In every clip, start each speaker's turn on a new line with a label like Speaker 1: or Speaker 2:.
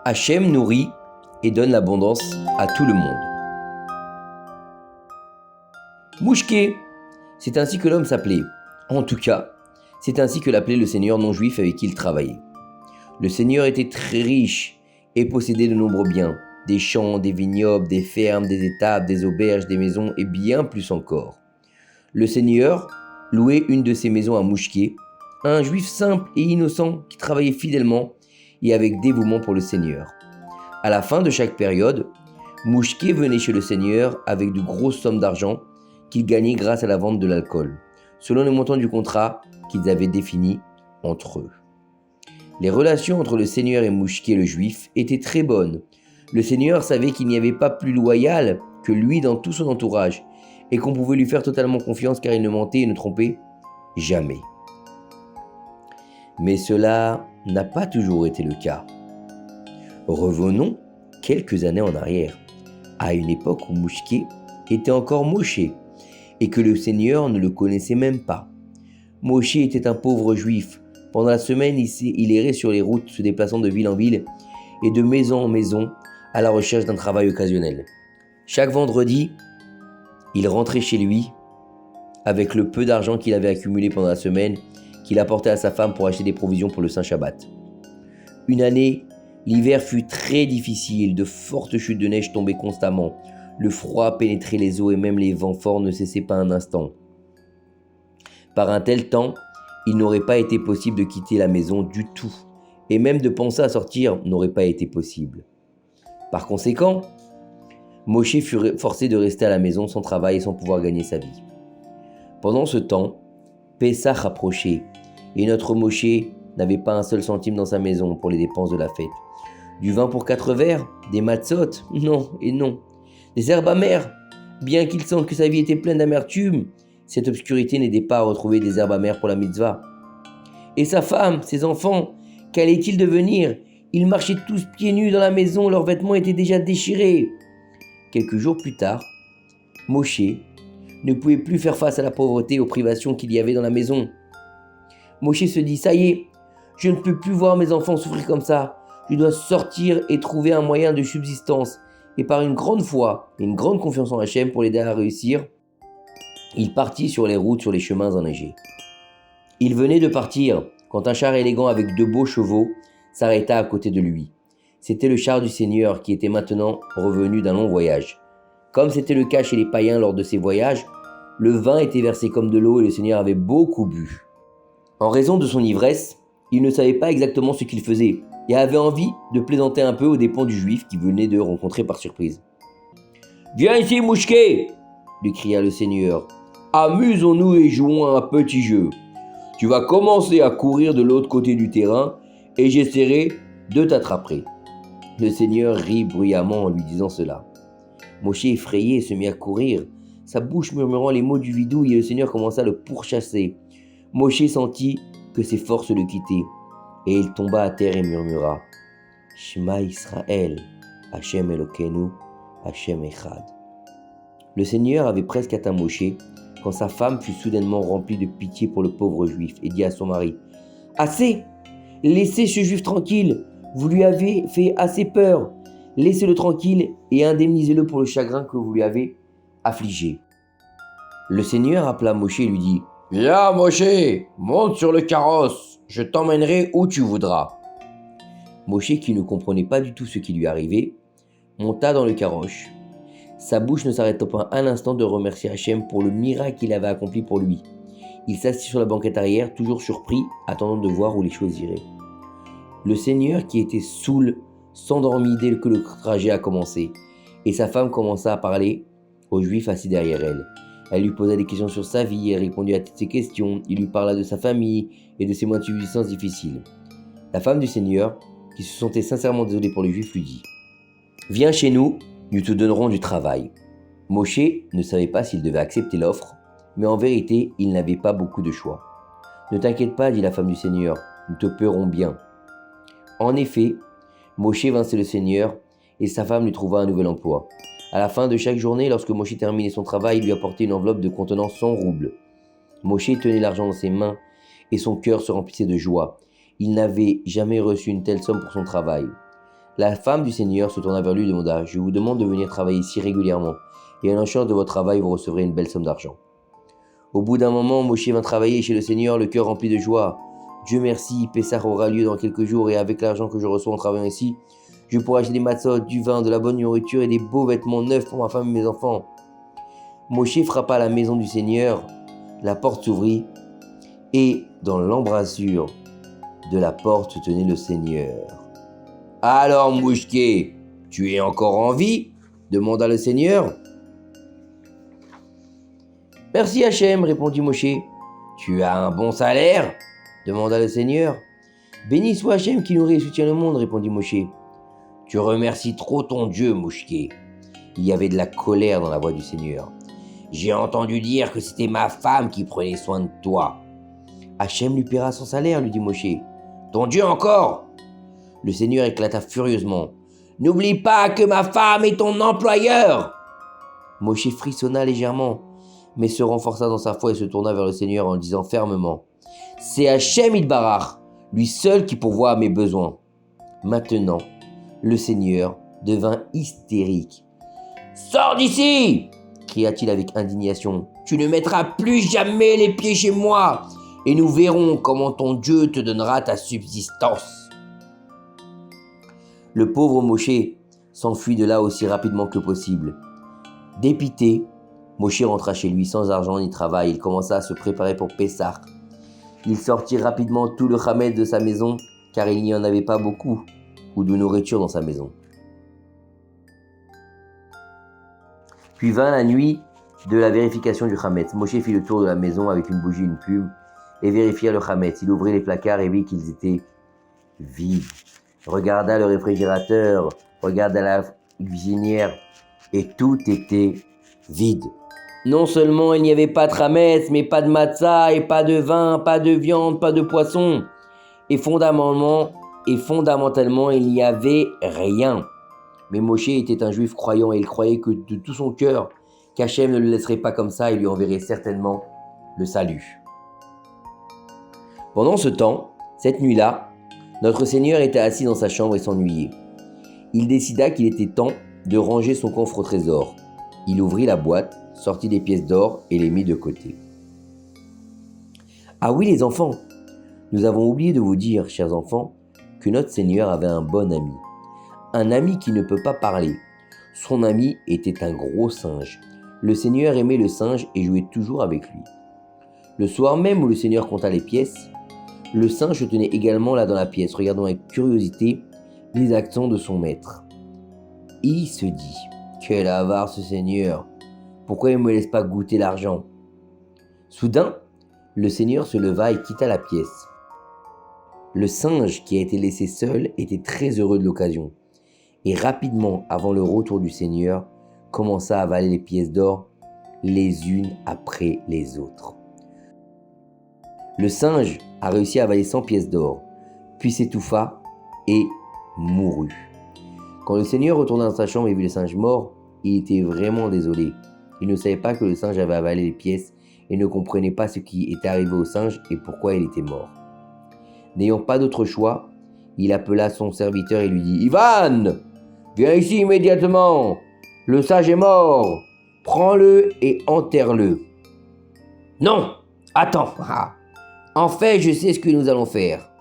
Speaker 1: Hachem nourrit et donne l'abondance à tout le monde. Mouchké, c'est ainsi que l'homme s'appelait. En tout cas, c'est ainsi que l'appelait le seigneur non-juif avec qui il travaillait. Le seigneur était très riche et possédait de nombreux biens, des champs, des vignobles, des fermes, des étables, des auberges, des maisons et bien plus encore. Le seigneur louait une de ses maisons à Mouchké, un juif simple et innocent qui travaillait fidèlement et avec dévouement pour le seigneur. À la fin de chaque période, Mouchké venait chez le seigneur avec de grosses sommes d'argent qu'il gagnait grâce à la vente de l'alcool, selon le montant du contrat qu'ils avaient défini entre eux. Les relations entre le seigneur et Mouchké le juif étaient très bonnes. Le seigneur savait qu'il n'y avait pas plus loyal que lui dans tout son entourage et qu'on pouvait lui faire totalement confiance car il ne mentait et ne trompait jamais. Mais cela n'a pas toujours été le cas. Revenons quelques années en arrière, à une époque où Mouchké était encore Moshe et que le Seigneur ne le connaissait même pas. Moshe était un pauvre juif. Pendant la semaine, il errait sur les routes, se déplaçant de ville en ville et de maison en maison à la recherche d'un travail occasionnel. Chaque vendredi, il rentrait chez lui avec le peu d'argent qu'il avait accumulé pendant la semaine qu'il apportait à sa femme pour acheter des provisions pour le Saint Shabbat. Une année, l'hiver fut très difficile, de fortes chutes de neige tombaient constamment. Le froid pénétrait les eaux et même les vents forts ne cessaient pas un instant. Par un tel temps, il n'aurait pas été possible de quitter la maison du tout, et même de penser à sortir n'aurait pas été possible. Par conséquent, Moshe fut forcé de rester à la maison sans travail et sans pouvoir gagner sa vie. Pendant ce temps, Pessah approchait, et notre Moshe n'avait pas un seul centime dans sa maison pour les dépenses de la fête. Du vin pour 4 verres, des matzot, non et non. Des herbes amères, bien qu'il sente que sa vie était pleine d'amertume, cette obscurité n'aidait pas à retrouver des herbes amères pour la mitzvah. Et sa femme, ses enfants, qu'allait-il devenir? Ils marchaient tous pieds nus dans la maison, leurs vêtements étaient déjà déchirés. Quelques jours plus tard, Moshe ne pouvait plus faire face à la pauvreté et aux privations qu'il y avait dans la maison. Moshe se dit, ça y est, je ne peux plus voir mes enfants souffrir comme ça. Je dois sortir et trouver un moyen de subsistance. Et par une grande foi et une grande confiance en Hachem pour l'aider à réussir, il partit sur les routes, sur les chemins enneigés. Il venait de partir quand un char élégant avec 2 beaux chevaux s'arrêta à côté de lui. C'était le char du Seigneur qui était maintenant revenu d'un long voyage. Comme c'était le cas chez les païens lors de ces voyages, le vin était versé comme de l'eau et le Seigneur avait beaucoup bu. En raison de son ivresse, il ne savait pas exactement ce qu'il faisait et avait envie de plaisanter un peu aux dépens du juif qu'il venait de rencontrer par surprise. « Viens ici, Mouchké !» lui cria le Seigneur. « Amusons-nous et jouons à un petit jeu. Tu vas commencer à courir de l'autre côté du terrain et j'essaierai de t'attraper. » Le Seigneur rit bruyamment en lui disant cela. Moshe, effrayé, se mit à courir, sa bouche murmurant les mots du vidouille, et le Seigneur commença à le pourchasser. Moshe sentit que ses forces le quittaient, et il tomba à terre et murmura « Shema Israël, Hachem Elokeinu, Hachem Echad ». Le Seigneur avait presque atteint Moshe quand sa femme fut soudainement remplie de pitié pour le pauvre juif et dit à son mari « Assez! Laissez ce juif tranquille, vous lui avez fait assez peur. Laissez-le tranquille et indemnisez-le pour le chagrin que vous lui avez affligé. » Le Seigneur appela Moshe et lui dit « Viens Moshe, monte sur le carrosse, je t'emmènerai où tu voudras. » Moshe, qui ne comprenait pas du tout ce qui lui arrivait, monta dans le carrosse. Sa bouche ne s'arrêta pas un instant de remercier Hachem pour le miracle qu'il avait accompli pour lui. Il s'assit sur la banquette arrière, toujours surpris, attendant de voir où les choses iraient. Le Seigneur, qui était saoul, s'endormit dès que le trajet a commencé, et sa femme commença à parler au Juif assis derrière elle. Elle lui posa des questions sur sa vie, elle répondit à toutes ses questions, il lui parla de sa famille et de ses mois de subsistance difficiles. La femme du Seigneur, qui se sentait sincèrement désolée pour le Juif, lui dit « Viens chez nous, nous te donnerons du travail. » Moshe ne savait pas s'il devait accepter l'offre, mais en vérité, il n'avait pas beaucoup de choix. « Ne t'inquiète pas, dit la femme du Seigneur, nous te paierons bien. » En effet, Moshe vint chez le Seigneur et sa femme lui trouva un nouvel emploi. À la fin de chaque journée, lorsque Moshe terminait son travail, il lui apportait une enveloppe de contenant 100 roubles. Moshe tenait l'argent dans ses mains et son cœur se remplissait de joie. Il n'avait jamais reçu une telle somme pour son travail. La femme du Seigneur se tourna vers lui et demanda « Je vous demande de venir travailler ici régulièrement, et en échange de votre travail, vous recevrez une belle somme d'argent. » Au bout d'un moment, Moshe vint travailler chez le Seigneur, le cœur rempli de joie. « Dieu merci, Pessah aura lieu dans quelques jours, et avec l'argent que je reçois en travaillant ici, je pourrai acheter des matzot, du vin, de la bonne nourriture et des beaux vêtements neufs pour ma femme et mes enfants. » Moshe frappa à la maison du Seigneur, la porte s'ouvrit, et dans l'embrasure de la porte se tenait le Seigneur. « Alors, Mouchké, tu es encore en vie ?» demanda le Seigneur. « Merci Hachem, répondit Moshe. « Tu as un bon salaire ?» demanda le Seigneur. « Béni soit Hachem qui nourrit et soutient le monde, répondit Moshe. « Tu remercies trop ton Dieu, Mouchké. » Il y avait de la colère dans la voix du Seigneur. « J'ai entendu dire que c'était ma femme qui prenait soin de toi. » Hachem lui paiera son salaire, lui dit Moshe. « Ton Dieu encore ?» Le Seigneur éclata furieusement. « N'oublie pas que ma femme est ton employeur !» Moshe frissonna légèrement, mais se renforça dans sa foi et se tourna vers le Seigneur en disant fermement « C'est Hachem Yitbarach, lui seul qui pourvoit à mes besoins. » Maintenant, le Seigneur devint hystérique. « Sors d'ici !» cria-t-il avec indignation. « Tu ne mettras plus jamais les pieds chez moi, et nous verrons comment ton Dieu te donnera ta subsistance. » Le pauvre Moshe s'enfuit de là aussi rapidement que possible. Dépité, Moshe rentra chez lui sans argent ni travail. Il commença à se préparer pour Pessah. Il sortit rapidement tout le chametz de sa maison, car il n'y en avait pas beaucoup, ou de nourriture dans sa maison. Puis vint la nuit de la vérification du chametz. Moshe fit le tour de la maison avec une bougie et une plume, et vérifia le chametz. Il ouvrit les placards et vit qu'ils étaient vides. Regarda le réfrigérateur, regarda la cuisinière, et tout était vide. Non seulement il n'y avait pas de chametz, mais pas de matzah, et pas de vin, pas de viande, pas de poisson. Et fondamentalement, il n'y avait rien. Mais Moshe était un juif croyant et il croyait que de tout son cœur qu'Hachem ne le laisserait pas comme ça et lui enverrait certainement le salut. Pendant ce temps, cette nuit-là, notre Seigneur était assis dans sa chambre et s'ennuyait. Il décida qu'il était temps de ranger son coffre au trésor. Il ouvrit la boîte, sortit des pièces d'or et les mit de côté. Ah oui les enfants, nous avons oublié de vous dire, chers enfants, que notre Seigneur avait un bon ami. Un ami qui ne peut pas parler. Son ami était un gros singe. Le Seigneur aimait le singe et jouait toujours avec lui. Le soir même où le Seigneur compta les pièces, le singe se tenait également là dans la pièce, regardant avec curiosité les actions de son maître. Il se dit « Quel avare ce Seigneur! Pourquoi il ne me laisse pas goûter l'argent ?» Soudain, le Seigneur se leva et quitta la pièce. Le singe qui a été laissé seul était très heureux de l'occasion. Et rapidement, avant le retour du Seigneur, commença à avaler les pièces d'or les unes après les autres. Le singe a réussi à avaler 100 pièces d'or, puis s'étouffa et mourut. Quand le Seigneur retourna dans sa chambre et vit le singe mort, il était vraiment désolé. Il ne savait pas que le singe avait avalé les pièces et ne comprenait pas ce qui était arrivé au singe et pourquoi il était mort. N'ayant pas d'autre choix, il appela son serviteur et lui dit « Ivan, viens ici immédiatement, le singe est mort, prends-le et enterre-le. »« Non, attends, en fait je sais ce que nous allons faire.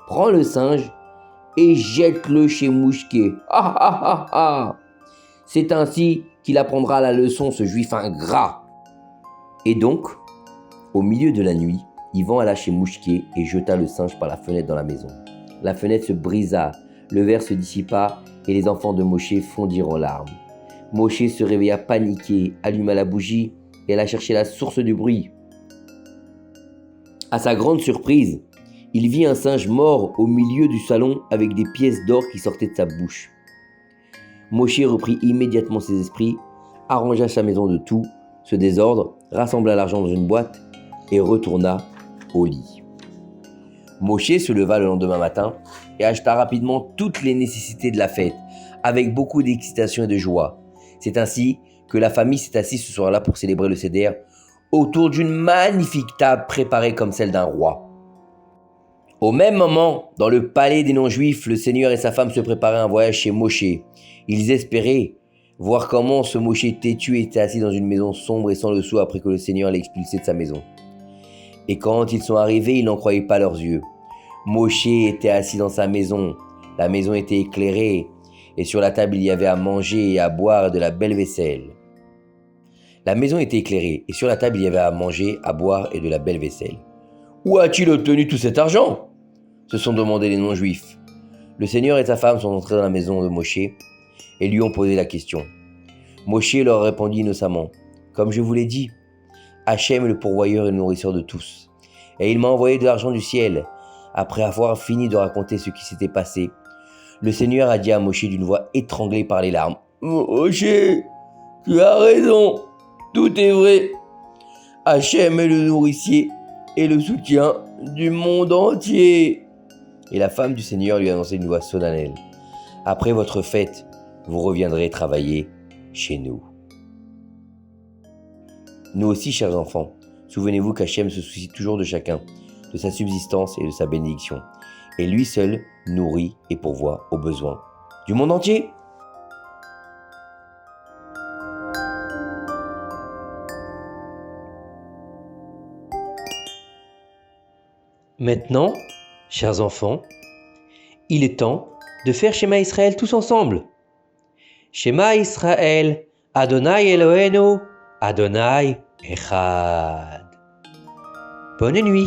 Speaker 1: Prends le singe et jette-le chez Mouchké. C'est ainsi qu'il apprendra la leçon, ce juif ingrat. » Et donc, au milieu de la nuit, Ivan alla chez Mouchké et jeta le singe par la fenêtre dans la maison. La fenêtre se brisa, le verre se dissipa et les enfants de Moshe fondirent en larmes. Moshe se réveilla paniqué, alluma la bougie et alla chercher la source du bruit. À sa grande surprise, il vit un singe mort au milieu du salon avec des pièces d'or qui sortaient de sa bouche. Moshe reprit immédiatement ses esprits, arrangea sa maison de tout ce désordre, rassembla l'argent dans une boîte et retourna au lit. Moshe se leva le lendemain matin et acheta rapidement toutes les nécessités de la fête, avec beaucoup d'excitation et de joie. C'est ainsi que la famille s'est assise ce soir-là pour célébrer le Seder autour d'une magnifique table préparée comme celle d'un roi. Au même moment, dans le palais des non-juifs, le Seigneur et sa femme se préparaient à un voyage chez Moshe. Ils espéraient voir comment ce Moshe têtu était assis dans une maison sombre et sans le sou après que le Seigneur l'ait expulsé de sa maison. Et quand ils sont arrivés, ils n'en croyaient pas leurs yeux. Moshe était assis dans sa maison. La maison était éclairée et sur la table il y avait à manger et à boire et de la belle vaisselle. La maison était éclairée et sur la table il y avait à manger, à boire et de la belle vaisselle. Où a-t-il obtenu tout cet argent ? Se sont demandé les non-juifs. Le Seigneur et sa femme sont entrés dans la maison de Moshe et lui ont posé la question. Moshe leur répondit innocemment, « Comme je vous l'ai dit, Hachem est le pourvoyeur et le nourrisseur de tous. Et il m'a envoyé de l'argent du ciel. » Après avoir fini de raconter ce qui s'était passé, le Seigneur a dit à Moshe d'une voix étranglée par les larmes, « Moshe, tu as raison, tout est vrai. Hachem est le nourricier et le soutien du monde entier. » Et la femme du Seigneur lui a annoncé d'une voix solennelle, « Après votre fête, vous reviendrez travailler chez nous. » Nous aussi, chers enfants, souvenez-vous qu'Hachem se soucie toujours de chacun, de sa subsistance et de sa bénédiction. Et lui seul nourrit et pourvoit aux besoins du monde entier. Maintenant, chers enfants, il est temps de faire Shema Israël tous ensemble. Shema Israël, Adonai Eloheinu, Adonai Echad. Bonne nuit.